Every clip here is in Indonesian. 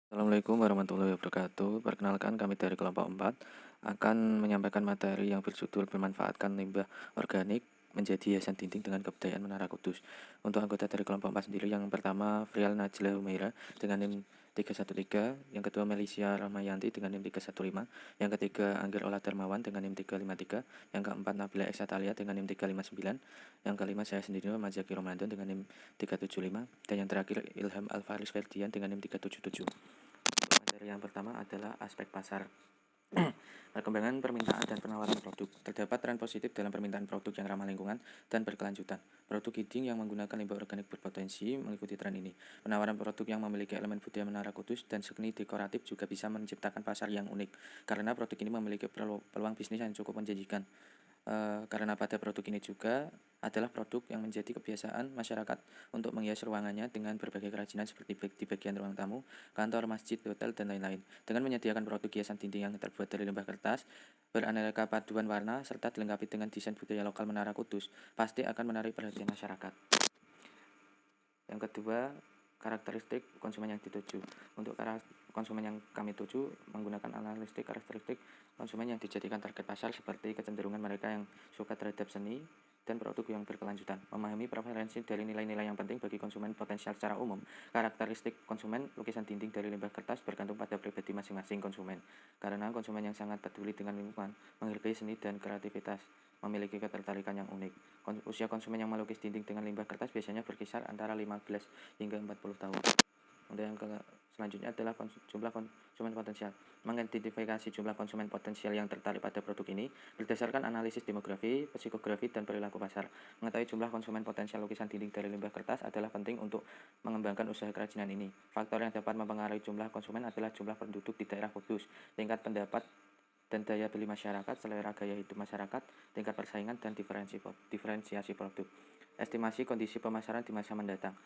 Assalamualaikum warahmatullahi wabarakatuh. Perkenalkan, kami dari kelompok 4 akan menyampaikan materi yang berjudul memanfaatkan limbah organik menjadi hiasan dinding dengan kebudayaan Menara Kudus. Untuk anggota dari kelompok 4 sendiri, yang pertama Frial Najla Humaira dengan NIM 313, yang kedua Melisia Rahmayanti dengan NIM 315, yang ketiga Anggir Ola Darmawan dengan NIM 353, yang keempat Nabila Eksatalia dengan NIM 359, yang kelima saya sendiri Muhammad Zaki Ramadan dengan NIM 375, dan yang terakhir Ilham Alfaris Ferdian dengan NIM 377. Materi yang pertama adalah aspek pasar. Perkembangan permintaan dan penawaran produk. Terdapat tren positif dalam permintaan produk yang ramah lingkungan dan berkelanjutan. Produk heating yang menggunakan limbah organik berpotensi mengikuti tren ini. Penawaran produk yang memiliki elemen budaya Menara Kudus dan seni dekoratif juga bisa menciptakan pasar yang unik, karena produk ini memiliki peluang bisnis yang cukup menjanjikan. Karena pada produk ini juga adalah produk yang menjadi kebiasaan masyarakat untuk menghias ruangannya dengan berbagai kerajinan seperti di bagian ruang tamu, kantor, masjid, hotel, dan lain-lain. Dengan menyediakan produk hiasan dinding yang terbuat dari limbah kertas, beraneka paduan warna, serta dilengkapi dengan desain budaya lokal Menara Kudus, pasti akan menarik perhatian masyarakat. Yang kedua, karakteristik konsumen yang dituju. Untuk konsumen yang kami tuju menggunakan analisis karakteristik konsumen yang dijadikan target pasar, seperti kecenderungan mereka yang suka terhadap seni dan produk yang berkelanjutan. Memahami preferensi dari nilai-nilai yang penting bagi konsumen potensial secara umum. Karakteristik konsumen lukisan dinding dari limbah kertas bergantung pada pribadi masing-masing konsumen. Karena konsumen yang sangat peduli dengan lingkungan, menghargai seni dan kreativitas, memiliki ketertarikan yang unik. Usia konsumen yang melukis dinding dengan limbah kertas biasanya berkisar antara 15 hingga 40 tahun. Untuk yang selanjutnya adalah jumlah konsumen potensial. Mengidentifikasi jumlah konsumen potensial yang tertarik pada produk ini berdasarkan analisis demografi, psikografi, dan perilaku pasar. Mengetahui jumlah konsumen potensial lukisan dinding dari limbah kertas adalah penting untuk mengembangkan usaha kerajinan ini. Faktor yang dapat mempengaruhi jumlah konsumen adalah jumlah penduduk di daerah Kudus, tingkat pendapat dan daya beli masyarakat, selera gaya hidup masyarakat, tingkat persaingan, dan diferensiasi produk. Estimasi kondisi pemasaran di masa mendatang.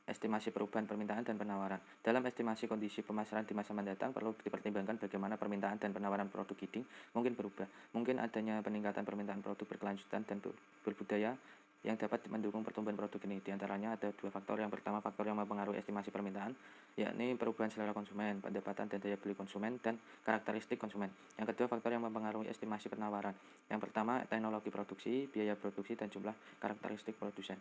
Estimasi perubahan permintaan dan penawaran. Dalam estimasi kondisi pemasaran di masa mendatang, perlu dipertimbangkan bagaimana permintaan dan penawaran produk heating mungkin berubah. Mungkin adanya peningkatan permintaan produk berkelanjutan dan berbudaya yang dapat mendukung pertumbuhan produk ini. Di antaranya ada dua faktor. Yang pertama, faktor yang mempengaruhi estimasi permintaan, yakni perubahan selera konsumen, pendapatan dan daya beli konsumen, dan karakteristik konsumen. Yang kedua, faktor yang mempengaruhi estimasi penawaran. Yang pertama, teknologi produksi, biaya produksi, dan jumlah karakteristik produsen.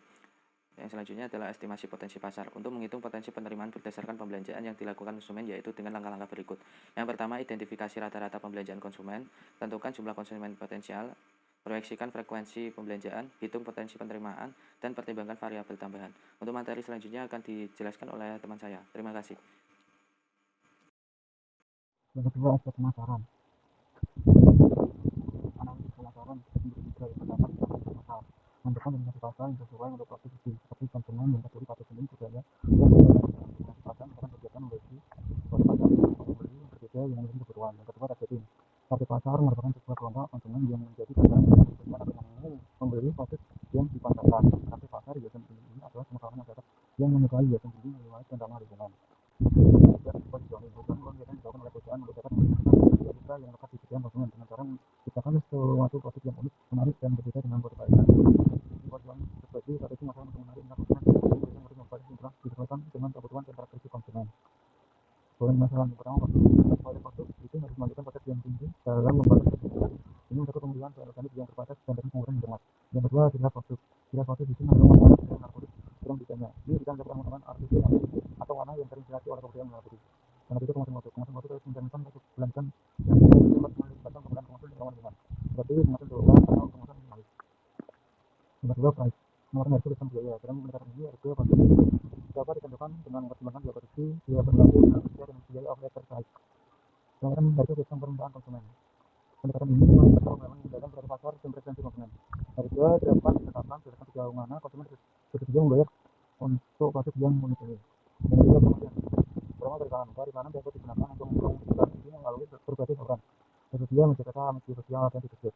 Yang selanjutnya adalah estimasi potensi pasar. Untuk menghitung potensi penerimaan berdasarkan pembelanjaan yang dilakukan konsumen, yaitu dengan langkah-langkah berikut. Yang pertama, identifikasi rata-rata pembelanjaan konsumen, tentukan jumlah konsumen potensial, proyeksikan frekuensi pembelanjaan, hitung potensi penerimaan, dan pertimbangkan variabel tambahan. Untuk materi selanjutnya akan dijelaskan oleh teman saya. Terima kasih. Yang kedua, aspek pemasaran. Analisis pemasaran menjadi tiga. Yang pertama, analisis pasar. Menentukan dominasi pasar yang sesuai untuk produk itu, seperti konsumen yang peduli pada seni budaya dan dominasi pasar merupakan kegiatan membagi suatu pasar dengan pembeli yang berbeda yang memiliki kebutuhan. Yang kedua, targeting. Target pasar merupakan sebuah kelompok konsumen yang menjadi sasaran bagaimana dengan membeli produk yang dipasarkan. Target pasar hiasan dinding ini adalah semua kalangan masyarakat yang menyukai hiasan dinding yang luas dan ramah lingkungan. Dan positioning kegiatan dilakukan oleh perusahaan untuk dapat memiliki kita yang lekat di pikiran konsumen dengan cara menciptakan suatu produk yang unik, menarik, dan berbeda dengan produk lainnya. Positioning sebagai strategi masalah untuk menarik minat konsumen, kemudian harus membuat disesuaikan dengan kebutuhan dan karakteristik konsumen. Poin masalah yang pertama, produk itu harus menunjukkan pada yang tinggi dalam membangun kebutuhan. Ini untuk pemilihan bahan organik yang terbatas dan dari pengukuran yang cermat. Yang kedua, sila produk. Sila produk di sini adalah masalah dengan narkotik kurang desainnya. Ini kita dapat menggunakan artificial atau warna yang terinspirasi oleh kebudayaan narkotik. Yang ketiga, kemasan produk. Kemasan produk harus mencerminkan untuk belanjakan yang dapat melibatkan penggunaan kemasan yang ramah lingkungan, seperti kemasan berulang atau kemasan minimalis. Yang kedua, price. Pengeluaran harga dan biaya. Dalam pendekatan ini, harga produk dapat ditentukan dengan mempertimbangkan biaya produksi, biaya berlaku, dan biaya operator price. Pengeluaran harga sistem permintaan konsumen. Pendekatan ini memang menggunakan dari pasar dan preferensi konsumen. Harga dapat ditetapkan berdasarkan sejauh mana konsumen bersedia membayar untuk produk yang unik ini. Yang ketiga, promosi. Promo perikanan dapat digunakan untuk mempromosikan ini melalui berbagai saluran, tersedia media cetak, media sosial, dan situs.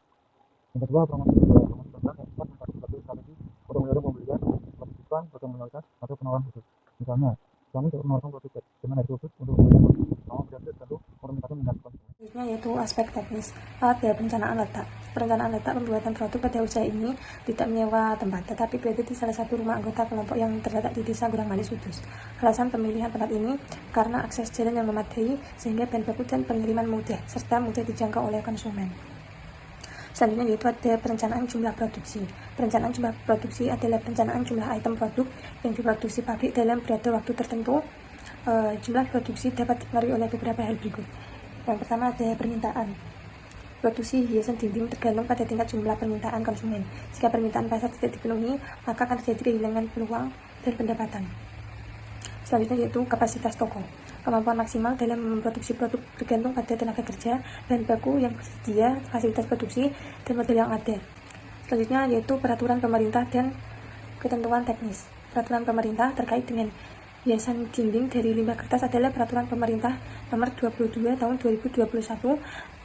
Yang kedua, promosi program yang dapat menjadi sebagai strategi untuk mendorong pembelian, pendidikan, program minoritas, atau penawaran khusus. Misalnya, kami dapat menawarkan produk dengan harga khusus untuk pembelian. Promo berhasil tentu meningkatkan minat konsumen. Yaitu aspek teknis. Ada perencanaan letak. Perencanaan letak pembuatan produk pada usaha ini tidak menyewa tempat, tetapi berada di salah satu rumah anggota kelompok yang terletak di Desa Gurangmanis Kudus. Alasan pemilihan tempat ini karena akses jalan yang memadai sehingga bahan baku dan pengiriman mudah serta mudah dijangkau oleh konsumen. Selanjutnya yaitu ada perencanaan jumlah produksi. Perencanaan jumlah produksi adalah perencanaan jumlah item produk yang diproduksi pabrik dalam berada waktu tertentu. Jumlah produksi dapat dipengaruhi oleh beberapa hal berikut. Yang pertama ada permintaan. Produksi hiasan dinding tergantung pada tingkat jumlah permintaan konsumen. Jika permintaan pasar tidak dipenuhi, maka akan terjadi kehilangan peluang dan pendapatan. Selanjutnya yaitu kapasitas toko. Kemampuan maksimal dalam memproduksi produk bergantung pada tenaga kerja, bahan baku yang tersedia, fasilitas produksi, dan modal yang ada. Selanjutnya yaitu peraturan pemerintah dan ketentuan teknis. Peraturan pemerintah terkait dengan hiasan dinding dari limbah kertas adalah Peraturan Pemerintah Nomor 22 Tahun 2021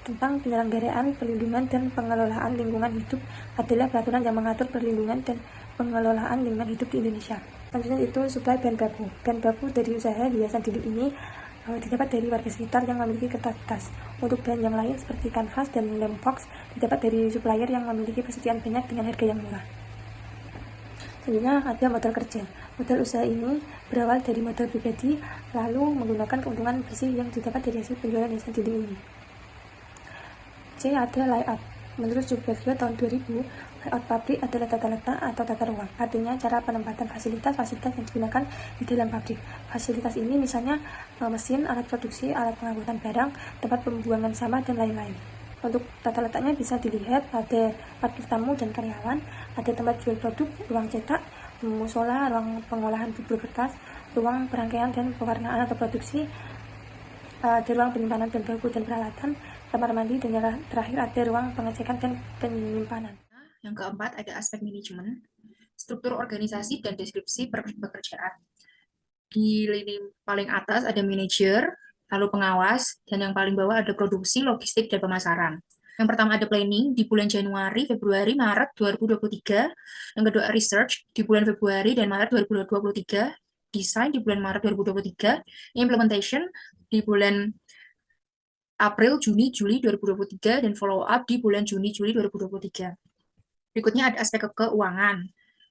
tentang penyelenggaraan perlindungan dan pengelolaan lingkungan hidup adalah peraturan yang mengatur perlindungan dan pengelolaan lingkungan hidup di Indonesia. Selanjutnya itu suplai bahan baku. Bahan baku dari usaha hiasan dinding ini didapat dari warga sekitar yang memiliki kertas. Untuk bahan yang lain seperti kanvas dan lem box didapat dari supplier yang memiliki persediaan banyak dengan harga yang murah. Selanjutnya ada modal kerja. Modal usaha ini berawal dari modal pribadi, lalu menggunakan keuntungan bersih yang didapat dari hasil penjualan hiasan dinding ini. C. Ada layout. Menurut Jublegio tahun 2000, layout pabrik adalah tata letak atau tata ruang. Artinya cara penempatan fasilitas-fasilitas yang digunakan di dalam pabrik. Fasilitas ini misalnya mesin, alat produksi, alat pengangkutan barang, tempat pembuangan sampah, dan lain-lain. Untuk tata letaknya bisa dilihat ada parkir tamu dan karyawan, ada tempat jual produk, ruang cetak, musola, ruang pengolahan bubur kertas, ruang perangkaian dan pewarnaan atau produksi, ada ruang penyimpanan bahan baku dan peralatan, kamar mandi, dan yang terakhir ada ruang pengecekan dan penyimpanan. Yang keempat ada aspek manajemen, struktur organisasi dan deskripsi pekerjaan. Di lini paling atas ada manajer, lalu pengawas, dan yang paling bawah ada produksi, logistik, dan pemasaran. Yang pertama ada planning di bulan Januari, Februari, Maret 2023. Yang kedua research di bulan Februari dan Maret 2023. Design di bulan Maret 2023. Implementation di bulan April, Juni, Juli 2023. Dan follow up di bulan Juni, Juli 2023. Berikutnya ada aspek keuangan.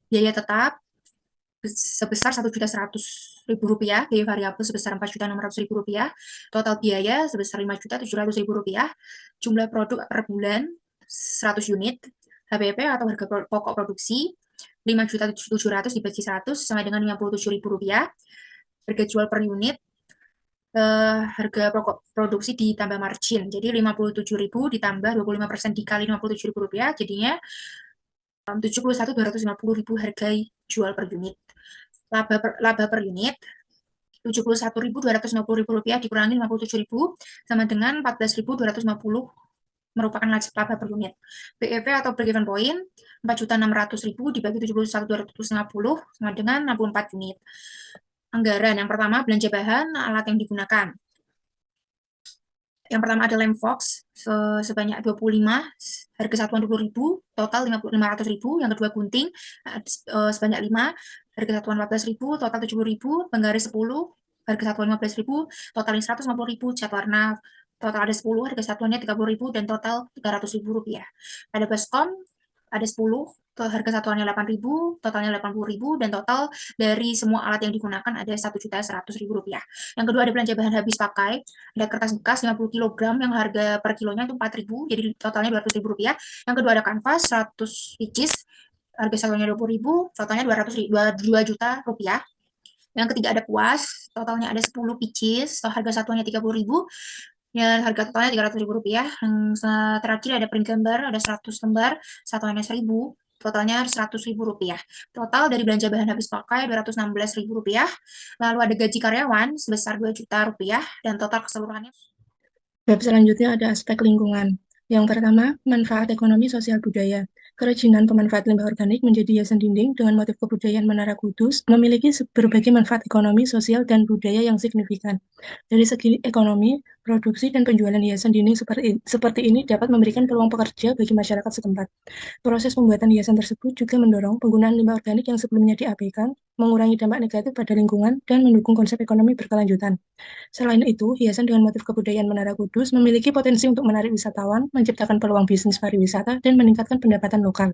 Biaya tetap sebesar Rp1.100.000, biaya variabel sebesar Rp4.600.000, total biaya sebesar Rp5.700.000, jumlah produk per bulan 100 unit, HPP atau harga pokok produksi Rp5.700.000 dibagi 100 sama dengan Rp57.000, harga jual per unit, harga pokok produksi ditambah margin, jadi Rp57.000 ditambah 25% dikali Rp57.000, jadinya Rp71.250.000 harga jual per unit. Laba per unit Rp71.250.000 dikurangi Rp57.000 sama dengan Rp14.250 merupakan laba per unit. BEP atau break even point Rp4.600.000 dibagi Rp71.250 sama dengan 64 unit. Anggaran yang pertama belanja bahan alat yang digunakan. Yang pertama ada lem Fox sebanyak 25, harga satuan 20.000, total 500.000. Yang kedua gunting sebanyak 5, harga satuan 14.000, total 70.000. Penggaris 10, harga satuan 15.000, totalnya 150.000. Cat warna total ada 10, harga satuannya 30.000 dan total Rp300.000. Ada baskom ada 10, harga satuannya 8.000, totalnya 80.000 dan total dari semua alat yang digunakan ada Rp1.100.000. Yang kedua ada belanja bahan habis pakai, ada kertas bekas 50 kg yang harga per kilonya itu 4.000, jadi totalnya Rp200.000. Yang kedua ada kanvas 100 pieces, harga satuannya 20.000, totalnya Rp2 juta. Yang ketiga ada kuas, totalnya ada 10 pieces, harga satuannya 30.000, ya harga totalnya Rp300.000. Yang terakhir ada print gambar, ada 100 lembar, satuannya 1.000, totalnya Rp100.000. Total dari belanja bahan habis pakai Rp216.000. Lalu ada gaji karyawan sebesar Rp2 juta dan total keseluruhannya. Bab selanjutnya ada aspek lingkungan. Yang pertama, manfaat ekonomi sosial budaya. Kerajinan pemanfaat limbah organik menjadi hiasan dinding dengan motif kebudayaan Menara Kudus memiliki berbagai manfaat ekonomi, sosial, dan budaya yang signifikan. Dari segi ekonomi, Produksi dan penjualan hiasan dinding seperti ini dapat memberikan peluang pekerja bagi masyarakat setempat. Proses pembuatan hiasan tersebut juga mendorong penggunaan limbah organik yang sebelumnya diabaikan, mengurangi dampak negatif pada lingkungan, dan mendukung konsep ekonomi berkelanjutan. Selain itu, hiasan dengan motif kebudayaan Menara Kudus memiliki potensi untuk menarik wisatawan, menciptakan peluang bisnis pariwisata, dan meningkatkan pendapatan lokal.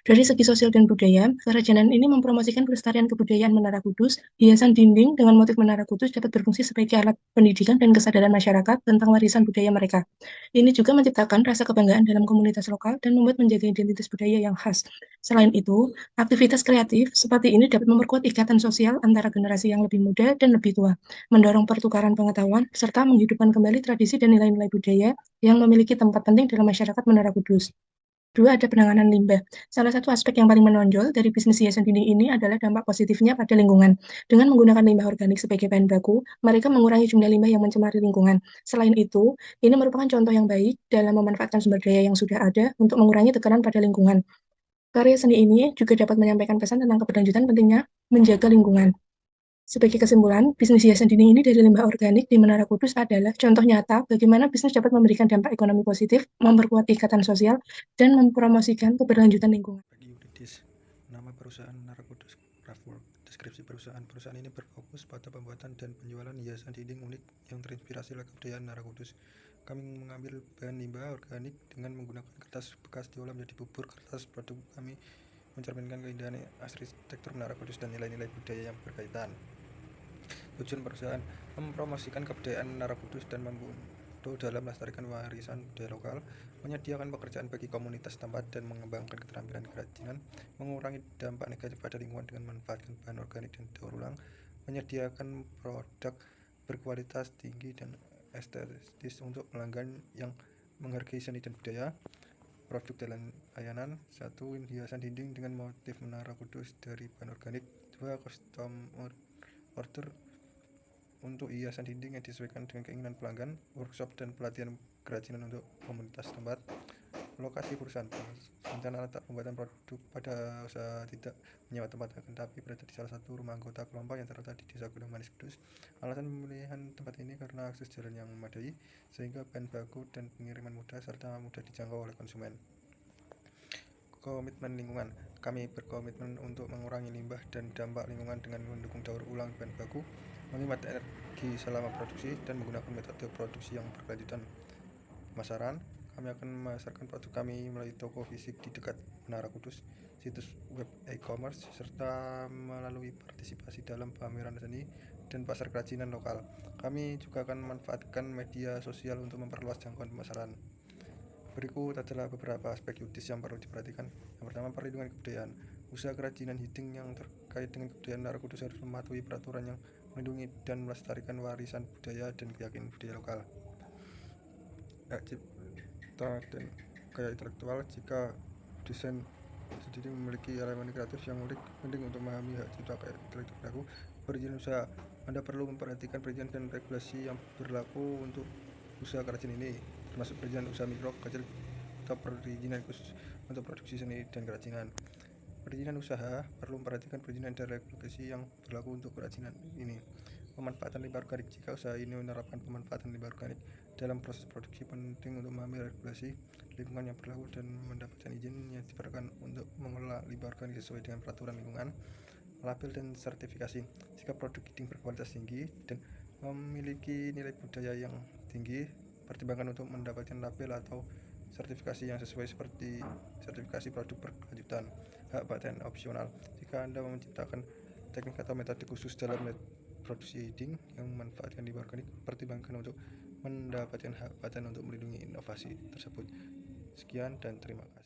Dari segi sosial dan budaya, kerajinan ini mempromosikan pelestarian kebudayaan Menara Kudus. Hiasan dinding dengan motif Menara Kudus dapat berfungsi sebagai alat pendidikan dan kesadaran masyarakat tentang warisan budaya mereka. Ini juga menciptakan rasa kebanggaan dalam komunitas lokal dan membuat menjaga identitas budaya yang khas. Selain itu, aktivitas kreatif seperti ini dapat memperkuat ikatan sosial antara generasi yang lebih muda dan lebih tua, mendorong pertukaran pengetahuan, serta menghidupkan kembali tradisi dan nilai-nilai budaya yang memiliki tempat penting dalam masyarakat Menara Kudus. Dua, ada penanganan limbah. Salah satu aspek yang paling menonjol dari bisnis hiasan dinding ini adalah dampak positifnya pada lingkungan. Dengan menggunakan limbah organik sebagai bahan baku, mereka mengurangi jumlah limbah yang mencemari lingkungan. Selain itu, ini merupakan contoh yang baik dalam memanfaatkan sumber daya yang sudah ada untuk mengurangi tekanan pada lingkungan. Karya seni ini juga dapat menyampaikan pesan tentang keberlanjutan pentingnya menjaga lingkungan. Sebagai kesimpulan, bisnis hiasan dinding ini dari limbah organik di Menara Kudus adalah contoh nyata bagaimana bisnis dapat memberikan dampak ekonomi positif, memperkuat ikatan sosial, dan mempromosikan keberlanjutan lingkungan. Bagi yuridis, nama perusahaan Menara Kudus Craftwork. Deskripsi perusahaan ini berfokus pada pembuatan dan penjualan hiasan dinding unik yang terinspirasi oleh kebudayaan Menara Kudus. Kami mengambil bahan limbah organik dengan menggunakan kertas bekas diolah menjadi bubur kertas. Produk kami mencerminkan keindahan arsitektur Menara Kudus dan nilai-nilai budaya yang berkaitan. Tujuan perusahaan mempromosikan kebudayaan Menara Kudus dan membantu dalam melestarikan warisan budaya lokal, menyediakan pekerjaan bagi komunitas tempat, dan mengembangkan keterampilan kerajinan, mengurangi dampak negatif pada lingkungan dengan memanfaatkan bahan organik dan daur ulang, menyediakan produk berkualitas tinggi dan estetis untuk pelanggan yang menghargai seni dan budaya. Produk dan layanan: 1. Hiasan dinding dengan motif Menara Kudus dari bahan organik. 2. Custom order untuk hiasan dinding yang disesuaikan dengan keinginan pelanggan. Workshop dan pelatihan kerajinan untuk komunitas tempat. Lokasi perusahaan: rencana letak pembuatan produk pada usaha tidak menyewa tempat, tapi berada di salah satu rumah anggota kelompok yang terletak di Desa Gunung Manis Kudus. Alasan pemilihan tempat ini karena akses jalan yang memadai, sehingga bahan baku dan pengiriman mudah serta mudah dijangkau oleh konsumen. Komitmen lingkungan: kami berkomitmen untuk mengurangi limbah dan dampak lingkungan dengan mendukung daur ulang bahan baku, menghemat energi selama produksi, dan menggunakan metode produksi yang berkelanjutan. Pemasaran: kami akan memasarkan produk kami melalui toko fisik di dekat Menara Kudus, situs web e-commerce, serta melalui partisipasi dalam pameran seni dan pasar kerajinan lokal. Kami juga akan memanfaatkan media sosial untuk memperluas jangkauan pemasaran. Berikut adalah beberapa aspek yuridis yang perlu diperhatikan. Yang pertama, perlindungan kebudayaan. Usaha kerajinan dinding yang terkait dengan kebudayaan Menara Kudus harus mematuhi peraturan yang melindungi dan melestarikan warisan budaya dan keyakinan budaya lokal. Hak cipta dan karya intelektual: jika desain sendiri memiliki elemen kreatif yang unik, penting untuk memahami hak cipta karya intelektual berlaku. Perizinan usaha: Anda perlu memperhatikan perizinan dan regulasi yang berlaku untuk usaha kerajinan ini, termasuk perizinan usaha mikro, kecil, atau perizinan khusus untuk produksi seni dan kerajinan. Perizinan usaha perlu memperhatikan perizinan dan regulasi yang berlaku untuk kerajinan ini. Pemanfaatan limbah organik: jika usaha ini menerapkan pemanfaatan limbah organik dalam proses produksi, penting untuk memahami regulasi lingkungan yang berlaku dan mendapatkan izin yang diperlukan untuk mengelola limbah organik sesuai dengan peraturan lingkungan. Label dan sertifikasi: jika produk dinding berkualitas tinggi dan memiliki nilai budaya yang tinggi, pertimbangkan untuk mendapatkan label atau sertifikasi yang sesuai seperti sertifikasi produk berkelanjutan. Hak paten opsional: jika Anda menciptakan teknik atau metode khusus dalam produksi dinding yang memanfaatkan limbah organik, pertimbangkan untuk mendapatkan hak paten untuk melindungi inovasi tersebut. Sekian dan terima kasih.